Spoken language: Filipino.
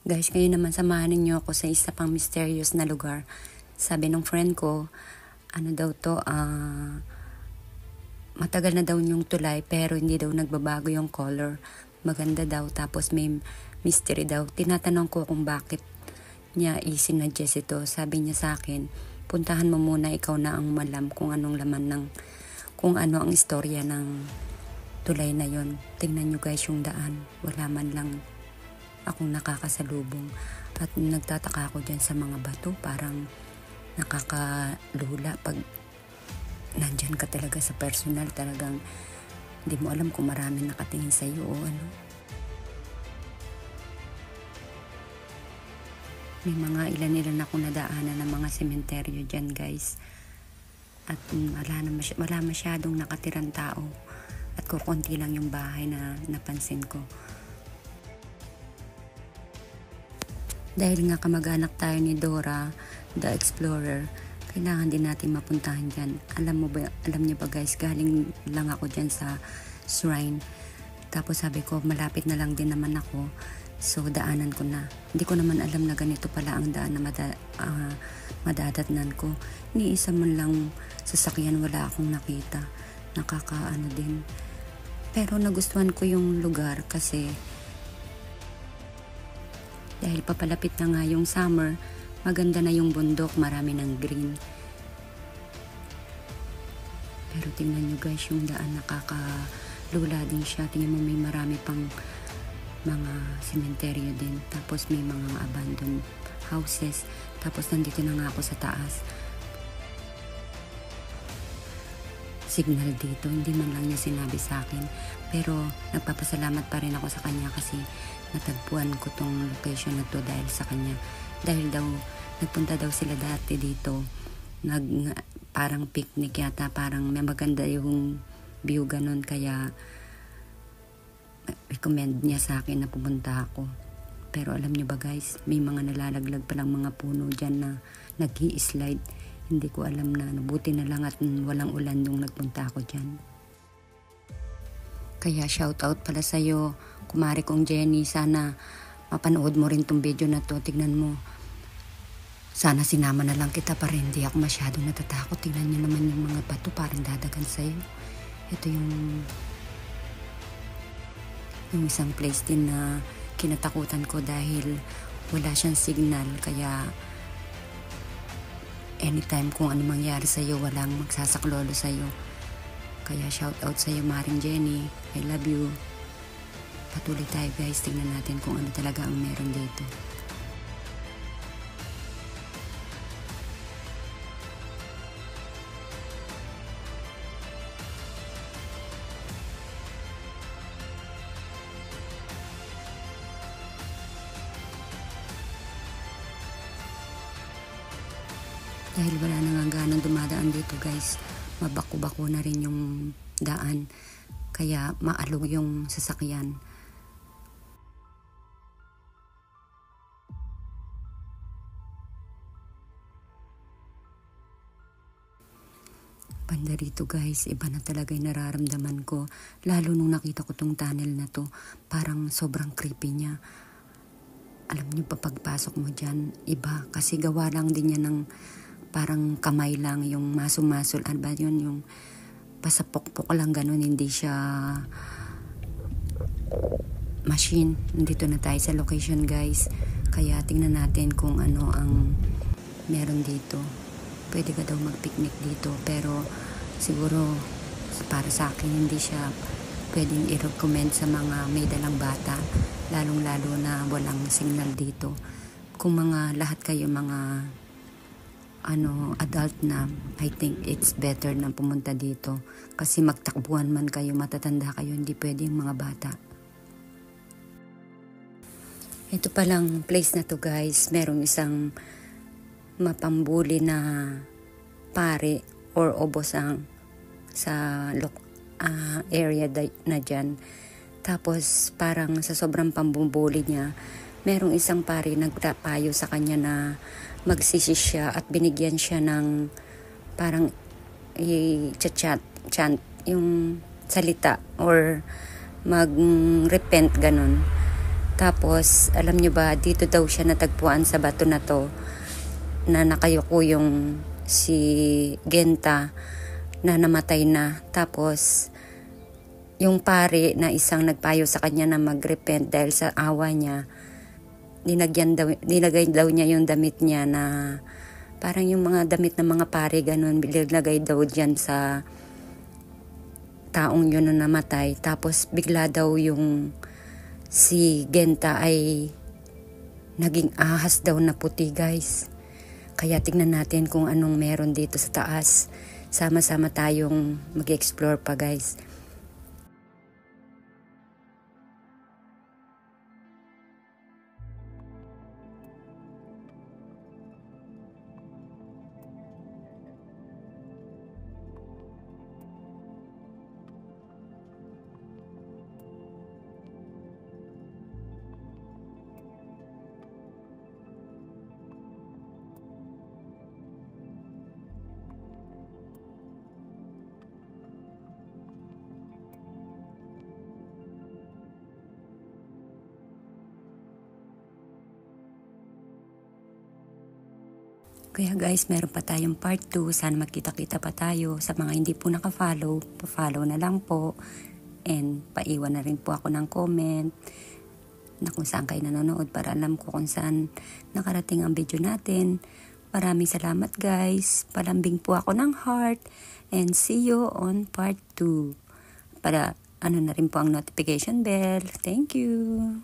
Guys, ngayon naman samahan niyo ako sa isa pang mysterious na lugar. Sabi ng friend ko, ano daw to, matagal na daw yung tulay pero hindi daw nagbabago yung color. Maganda daw, tapos may mystery daw. Tinatanong ko kung bakit niya isinadjust ito. Sabi niya sa akin, puntahan mo muna, ikaw na ang malam kung anong laman ng, kung ano ang istorya ng tulay na yon. Tingnan nyo guys yung daan, wala man lang akong nakakasalubong. At nagtataka ako dyan sa mga bato, parang nakakalula pag nandyan ka talaga sa personal. Talagang hindi mo alam kung maraming nakatingin sa iyo o ano. May mga ilan-ilan akong nadaanan ng mga sementeryo dyan guys, at wala masyadong nakatirang tao at kukunti lang yung bahay na napansin ko. Dahil nga kamag-anak tayo ni Dora, the Explorer, kailangan din natin mapuntahan dyan. Alam niyo ba guys, galing lang ako dyan sa shrine. Tapos sabi ko, malapit na lang din naman ako. So daanan ko na. Hindi ko naman alam na ganito pala ang daan na madadatnan ko. Ni isa man lang sasakyan wala akong nakita. Nakakaano din. Pero nagustuhan ko yung lugar kasi dahil papalapit na nga yung summer, maganda na yung bundok, marami ng green. Pero tingnan nyo guys, yung daan nakakalula din siya. Tingnan mo, may marami pang mga sementeryo din. Tapos may mga abandoned houses. Tapos nandito na nga ako sa taas. Signal dito, hindi man lang niya sinabi sa akin. Pero nagpapasalamat pa rin ako sa kanya kasi natagpuan ko tong location na to dahil sa kanya. Dahil daw, nagpunta daw sila dati dito. Parang picnic yata, parang may maganda yung view ganun. Kaya recommend niya sa akin na pumunta ako. Pero alam niyo ba guys, may mga nalalaglag palang mga puno dyan na nag-i-slide. Hindi ko alam na, buti na lang at walang ulan nung nagpunta ako dyan. Kaya shout out pala sa'yo, kumari kong Jenny, sana mapanood mo rin tong video na to. Tignan mo, sana sinama na lang kita pa rin, hindi ako masyadong natatakot. Tignan niyo naman yung mga bato, parang dadagan sa'yo. Ito yung isang place din na kinatakutan ko dahil wala siyang signal. Kaya anytime kung ano mangyari sa'yo, walang magsasaklolo sa'yo. Kaya shout out sa'yo Maring Jenny, I love you. Patuloy tayo guys, tingnan natin kung ano talaga ang meron dito. Dahil wala na nga ganang dumadaan dito guys, mabako-bako na rin yung daan. Kaya maalog yung sasakyan. Banda rito guys, iba na talaga yung nararamdaman ko. Lalo nung nakita ko tong tunnel na to, parang sobrang creepy niya. Alam niyo pa, pagpasok mo dyan, iba. Kasi gawa lang din niya ng parang kamay lang, yung masul-masul. Ano ba yun? Yung pasapok-pok lang ganun, hindi siya machine. Nandito na tayo sa location guys. Kaya tingnan natin kung ano ang meron dito. Pwede ka daw mag-picnic dito, pero siguro para sa akin hindi siya pwedeng i-recommend sa mga may dalang bata, lalong-lalo na walang signal dito. Kung mga lahat kayo mga adult na, I think it's better na pumunta dito. Kasi magtakbuhan man kayo, matatanda kayo, hindi pwede yung mga bata. Ito palang place na to guys, merong isang mapambuli na pare or obosang sa area na dyan. Tapos parang sa sobrang pambubuli niya, merong isang pare nagpapayo sa kanya na magsisi siya at binigyan siya ng parang chant yung salita or mag-repent ganun. Tapos, alam nyo ba, dito daw siya natagpuan sa bato na to, na nakayuko yung si Genta na namatay na. Tapos, yung pare na isang nagpayo sa kanya na mag-repent dahil sa awa niya, nilagay daw niya yung damit niya na parang yung mga damit ng mga pare ganun, nilagay daw dyan sa taong yun na namatay. Tapos bigla daw yung si Genta ay naging ahas daw na puti, guys. Kaya tignan natin kung anong meron dito sa taas. Sama-sama tayong mag-explore pa, guys. Kaya guys, meron pa tayong part 2. Sana magkita-kita pa tayo. Sa mga hindi po naka-follow, pa-follow na lang po. And paiwan na rin po ako ng comment na kung saan kayo nanonood para alam ko kung saan nakarating ang video natin. Maraming salamat guys. Palambing po ako ng heart. And see you on part 2. Para na rin po ang notification bell. Thank you.